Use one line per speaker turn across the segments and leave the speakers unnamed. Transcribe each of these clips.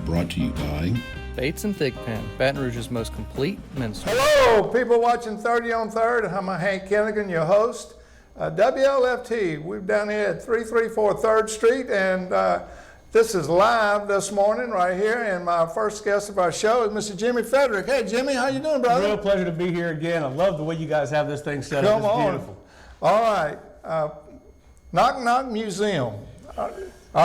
brought to you by
Bates and Thigpen, Baton Rouge's most complete men's store.
Hello, people watching 30 on 3rd. I'm Hank Kennigan, your host. WLFT, we're down here at 334 3rd Street, and this is live this morning right here, and my first guest of our show is Mr. Jimmy Frederick. Hey, Jimmy, how you doing, brother?
Real pleasure to be here again. I love the way you guys have this thing set up.
Come on.
Beautiful.
All right, KnockKnock Museum. All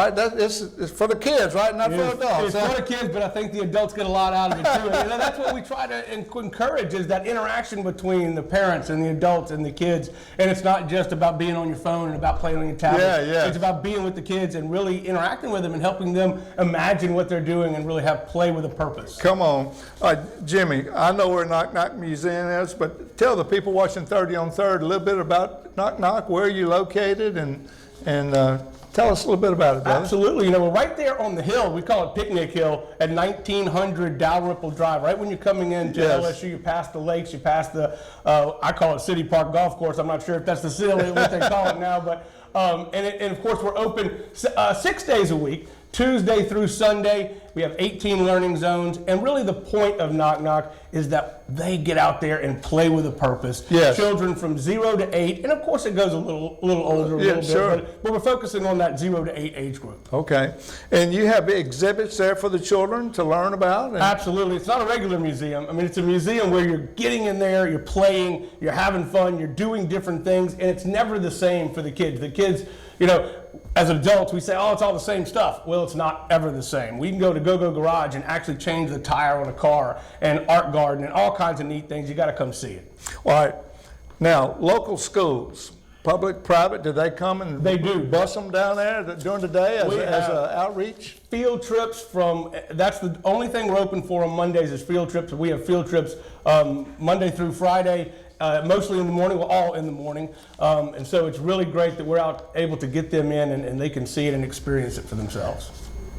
right, this is for the kids, right? Not for adults.
It's for the kids, but I think the adults get a lot out of it too. And that's what we try to encourage, is that interaction between the parents and the adults and the kids. And it's not just about being on your phone and about playing on your tablet.
Yeah.
It's about being with the kids and really interacting with them and helping them imagine what they're doing and really have play with a purpose.
Come on. Jimmy, I know where KnockKnock Museum is, but tell the people watching 30 on 3rd a little bit about KnockKnock, where you're located, and tell us a little bit about it, brother.
Absolutely. You know, we're right there on the hill. We call it Picnic Hill at 1900 Dalrymple Drive. Right when you're coming into LSU, you pass the lakes, you pass the, I call it City Park Golf Course. I'm not sure if that's what they call it now, but, and of course we're open 6 days a week, Tuesday through Sunday. We have 18 learning zones, and really the point of KnockKnock is that they get out there and play with a purpose.
Yes.
Children from 0 to 8, and of course it goes a little older, but we're focusing on that 0 to 8 age group.
Okay, and you have exhibits there for the children to learn about?
Absolutely. It's not a regular museum. I mean, it's a museum where you're getting in there, you're playing, you're having fun, you're doing different things, and it's never the same for the kids. The kids, you know, as adults, we say, oh, it's all the same stuff. Well, it's not ever the same. We can go to Go-Go Garage and actually change the tire on a car, and Art Garden, and all kinds of neat things. You got to come see it.
All right. Now, local schools, public, private, do they come and
They do.
bus them down there during the day as an outreach?
Field trips that's the only thing we're open for on Mondays is field trips. We have field trips Monday through Friday. Mostly in the morning, well, all in the morning. And so it's really great that we're out able to get them in and they can see it and experience it for themselves.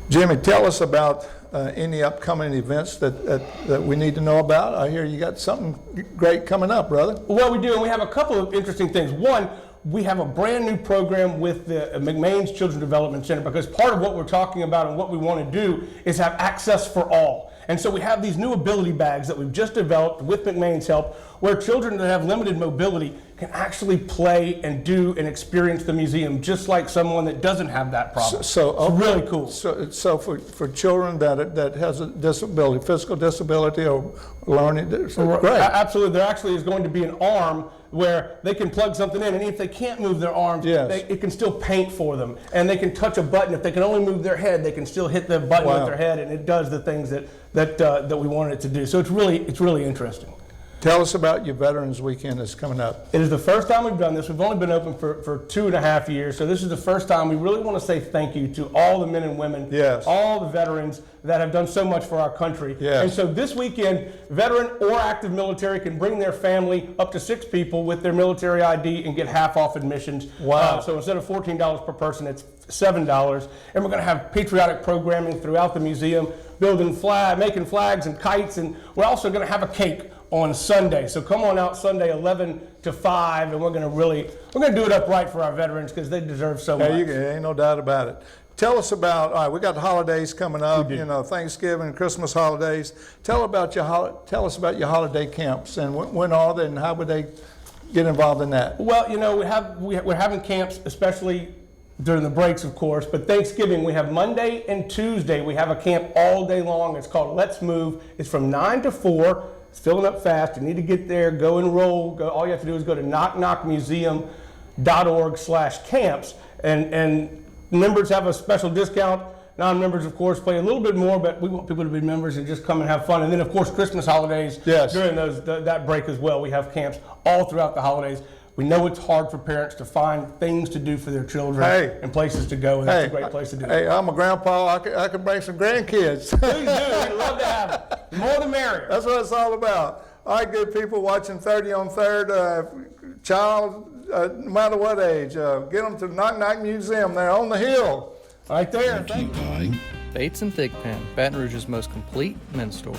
Jimmy, tell us about any upcoming events that we need to know about. I hear you got something great coming up, brother.
Well, we do, and we have a couple of interesting things. One, we have a brand new program with the McMains Children's Development Center, because part of what we're talking about and what we want to do is have access for all. And so we have these new ability bags that we've just developed with McMain's help, where children that have limited mobility can actually play and do and experience the museum just like someone that doesn't have that problem. So it's really cool.
So for children that has a disability, physical disability or learning, great.
Absolutely. There actually is going to be an arm where they can plug something in, and if they can't move their arms, it can still paint for them, and they can touch a button. If they can only move their head, they can still hit the button with their head, and it does the things that we wanted it to do. So it's really interesting.
Tell us about your Veterans Weekend that's coming up.
It is the first time we've done this. We've only been open for 2.5 years, so this is the first time. We really want to say thank you to all the men and women, all the veterans that have done so much for our country. And so this weekend, veteran or active military can bring their family, up to 6 people, with their military ID and get half off admissions.
Wow.
So instead of $14 per person, it's $7. And we're going to have patriotic programming throughout the museum, making flags and kites, and we're also going to have a cake on Sunday. So come on out Sunday 11 to 5, and we're going to do it up right for our veterans, because they deserve so much.
Ain't no doubt about it. Tell us about, all right, we got the holidays coming up, you know, Thanksgiving, Christmas holidays. Tell us about your holiday camps, and when are they, and how would they get involved in that?
Well, you know, we're having camps, especially during the breaks, of course, but Thanksgiving, we have Monday and Tuesday. We have a camp all day long. It's called Let's Move. It's from 9 to 4. It's filling up fast. You need to get there, go enroll. All you have to do is go to knockknockmuseum.org/camps, and members have a special discount. Non-members, of course, pay a little bit more, but we want people to be members and just come and have fun. And then, of course, Christmas holidays during that break as well. We have camps all throughout the holidays. We know it's hard for parents to find things to do for their children and places to go, and that's a great place to do it.
Hey, I'm a grandpa. I can bring some grandkids.
Please do. We'd love to have it. The more the merrier.
That's what it's all about. All right, good people watching 30 on 3rd, child, no matter what age, get them to KnockKnock Museum. They're on the hill. Right there.
brought to you by
Bates and Thigpen, Baton Rouge's most complete men's store.